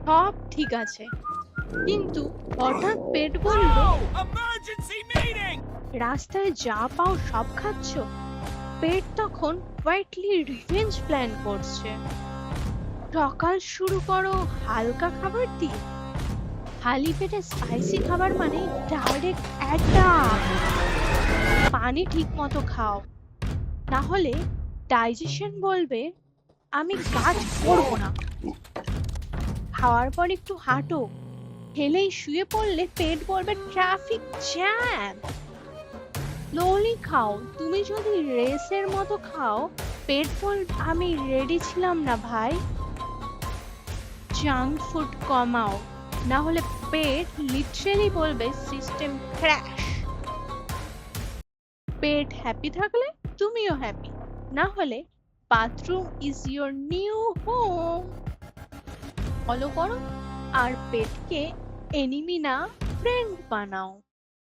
সব ঠিক আছে, কিন্তু হঠাৎ পেট বলল, Emergency meeting! রাস্তায় যা পাও সব খাচ্ছ। পেট তখন হোয়াইটলি রিভেঞ্জ প্ল্যান করছে। সকাল শুরু করো হালকা খাবার দিয়ে, খালি পেটে স্পাইসি খাবার মানে ডাইরেক্ট অ্যাটাক। পানি ঠিক মতো খাও, না হলে ডাইজেশন বলবে আমি কাজ করবো না। খাওয়ার পর একটু হাঁটো, খেলেই শুয়ে পড়লে পেট বলবে ট্রাফিক জ্যাম। স্লোলি খাও, তুমি যদি রেসের মতো খাও পেট বলবে আমি রেডি ছিলাম না ভাই। জাঙ্ক ফুড কমাও, না হলে পেট লিটারেলি বলবে সিস্টেম ক্র্যাশ। পেট হ্যাপি থাকলে তুমিও হ্যাপি, না হলে bathroom is your new home. Follow করো আর পেটকে এনিমি না ফ্রেন্ড বানাও।